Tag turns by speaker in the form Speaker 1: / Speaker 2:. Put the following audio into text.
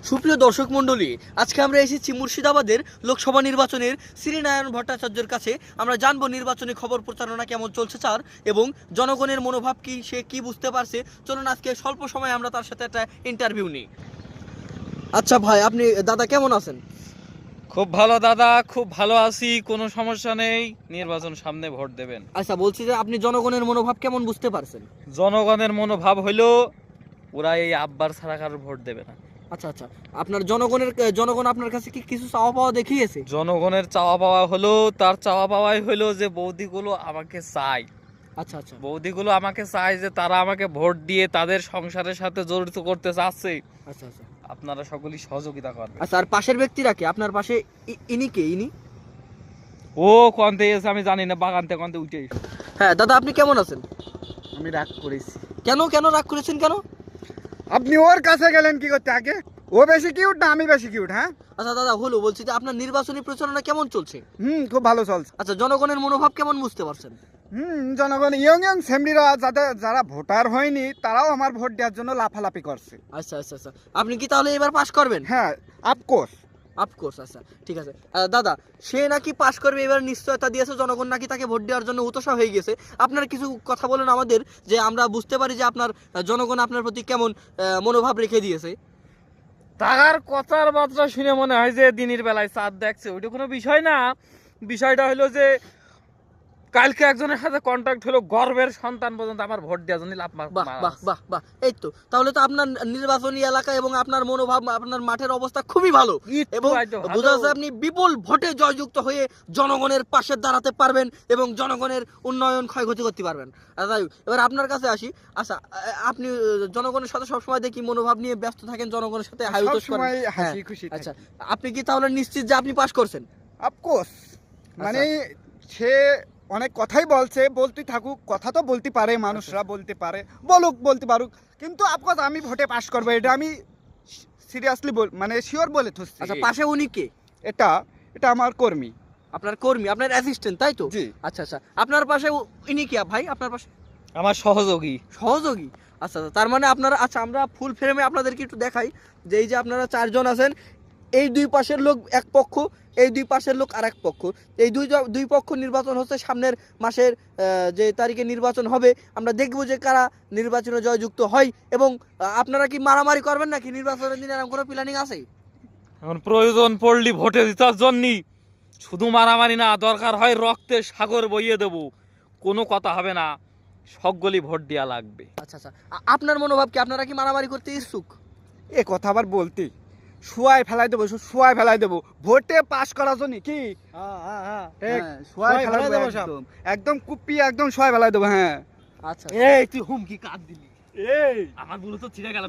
Speaker 1: সুপ্রিয় দর্শক মণ্ডলী, আজকে আমরা এসেছি মুর্শিদাবাদের লোকসভা নির্বাচনের শ্রীনারায়ণ ভট্টাচার্যের কাছে। আমরা জানবো নির্বাচনী খবর প্রচারণা কেমন চলছে তার, এবং জনগণের মনোভাব কি, সে কি বুঝতে পারছে। চলুন আজকে স্বল্প সময়ে আমরা তার সাথে একটা ইন্টারভিউ নিই। আচ্ছা ভাই, আপনি দাদা কেমন আছেন?
Speaker 2: খুব ভালো দাদা, খুব ভালো আছি, কোনো সমস্যা নেই। নির্বাচন সামনে, ভোট দেবেন।
Speaker 1: আচ্ছা, বলছি যে আপনি জনগণের মনোভাব কেমন বুঝতে পারছেন?
Speaker 2: জনগণের মনোভাব হইল ওরা এই আব্বার ছাড়া কারোর ভোট দেবে না।
Speaker 1: আচ্ছা আচ্ছা, আপনার জনগণ আপনার কাছে কি কিছু চাওয়া পাওয়া দেখিয়েছে?
Speaker 2: জনগণের চাওয়া পাওয়া হলো, তার চাওয়া পাওয়াই হলো যে বৌদিগুলো আমাকে চায়।
Speaker 1: আচ্ছা আচ্ছা,
Speaker 2: বৌদিগুলো আমাকে চায় যে তারা আমাকে ভোট দিয়ে তাদের সংসারের সাথে জড়িত করতে চাচ্ছে।
Speaker 1: আচ্ছা আচ্ছা,
Speaker 2: আপনারা সকলেই সহযোগিতা করবেন।
Speaker 1: আচ্ছা। আর পাশের ব্যক্তিরা কি আপনার পাশে? ইনি কে? ইনি
Speaker 2: ও কন্তে এসে আমি জানি না, বাগানতে কন্তে উঠে এসে।
Speaker 1: হ্যাঁ দাদা, আপনি কেমন আছেন?
Speaker 3: আমি রাগ করেছি।
Speaker 1: কেন কেন রাগ করেছেন কেন?
Speaker 3: আপনি ওর কাছে গেলেন কি করতে আগে? ও বেশি কিউট না আমি বেশি কিউট? হ্যাঁ,
Speaker 1: আচ্ছা দাদা, হলো বলছি যে আপনার নির্বাচনী প্রচারণা কেমন চলছে?
Speaker 3: খুব ভালো চলছে।
Speaker 1: আচ্ছা, জনগণের মনোভাব কেমন বুঝতে পারছেন?
Speaker 3: জনগণ ইয়ং ফ্যামিলিরা যারা ভোটার হয়নি তারাও আমার ভোট দেওয়ার জন্য লাফালাফি করছে।
Speaker 1: আচ্ছা আচ্ছা আচ্ছা, আপনি কি তাহলে এবার পাশ করবেন?
Speaker 3: হ্যাঁ, অফকোর্স।
Speaker 1: অফকোর্স। আচ্ছা ঠিক আছে। দাদা, সে নাকি পাশ করবে এবার নিশ্চয়তা দিয়েছে, জনগণ নাকি তাকে ভোট দেওয়ার জন্য উৎসাহ হয়ে গেছে। আপনার কিছু কথা বলেন আমাদের, যে আমরা বুঝতে পারি যে আপনার জনগণ আপনার প্রতি কেমন মনোভাব রেখে দিয়েছে।
Speaker 2: তার কথার বার্তা শুনে মনে হয় যে দিনের বেলায় চাঁদ দেখছে, ওইটা কোনো বিষয় না। বিষয়টা হলো যে কালকে একজনের সাথে কন্ট্যাক্ট হলো, গর্বের সন্তান পর্যন্ত আমার ভোট দেওয়ার জন্য লাভ
Speaker 1: বাহ বাহ বাহ বাহ, এই তো তাহলে তো আপনার নির্বাচনী এলাকা এবং আপনার মনোভাব, আপনার মাঠের অবস্থা খুবই ভালো, এবং বোঝা যাচ্ছে আপনি বিপুল ভোটে জয়যুক্ত হয়ে জনগণের পাশে দাঁড়াতে পারবেন এবং জনগণের উন্নয়ন ক্ষয়ক্ষতি করতে পারবেন। তাই এবার আপনার কাছে আসি। আচ্ছা, আপনি জনগণের সাথে সবসময় দেখি মনোভাব নিয়ে ব্যস্ত থাকেন, জনগণের সাথে হাইউটোস করেন।
Speaker 3: হাসি খুশি।
Speaker 1: আচ্ছা, আপনি কি তাহলে নিশ্চিত যে আপনি পাস করছেন?
Speaker 3: অফকোর্স। মানে সে অনেক কথাই বলতে থাকুক, কথা তো বলতে পারে, মানুষরা বলতে পারে, বলতে পারুক, কিন্তু অফকোর্স আমি ভোটে পাস করবো, এটা আমি সিরিয়াসলি মানে শিওর বলে থুসছি।
Speaker 1: আচ্ছা, পাশে উনি কে?
Speaker 3: এটা আমার কর্মী।
Speaker 1: আপনার কর্মী, আপনার অ্যাসিস্ট্যান্ট, তাই তো?
Speaker 3: জি।
Speaker 1: আচ্ছা আচ্ছা, আপনার পাশে ইনি কি ভাই? আপনার পাশে
Speaker 2: আমার সহযোগী।
Speaker 1: সহযোগী? আচ্ছা, তার মানে আপনারা, আচ্ছা আমরা ফুল ফ্রেমে আপনাদেরকে একটু দেখাই যে এই যে আপনারা চারজন আছেন, এই দুই পাশের লোক এক পক্ষ, এই দুই পাশের লোক আর এক পক্ষ। এই দুই পক্ষ নির্বাচন হচ্ছে সামনের মাসের যে তারিখে নির্বাচন হবে। আমরা দেখব যে কারা নির্বাচনে জয়যুক্ত হয়। এবং আপনারা কি মারামারি করবেন নাকি নির্বাচনের দিন? এরকম কোনো প্ল্যানিং আছে?
Speaker 2: এখন প্রয়োজন পড়লি ভোটে জেতার জন্য শুধু মারামারি না, দরকার হয় রক্তের সাগর বইয়ে দেব, কোনো কথা হবে না, সকলেই ভোট দেওয়া লাগবে।
Speaker 1: আচ্ছা আচ্ছা, আপনার মনোভাব কি? আপনারা কি মারামারি করতে ইচ্ছুক?
Speaker 3: এ কথা আবার বলতে শুয়াই ফেলাই দেবো ভোটে পাস করার জন্য কি? শুয়াই ফেলাই দেবো একদম কুপি, একদম শুয়াই ফেলাই দেবো। হ্যাঁ।
Speaker 1: আচ্ছা,
Speaker 2: এই তুই হুমকি কাট দিলি, এই আমার বলে তো ছিঁড়ে গেল।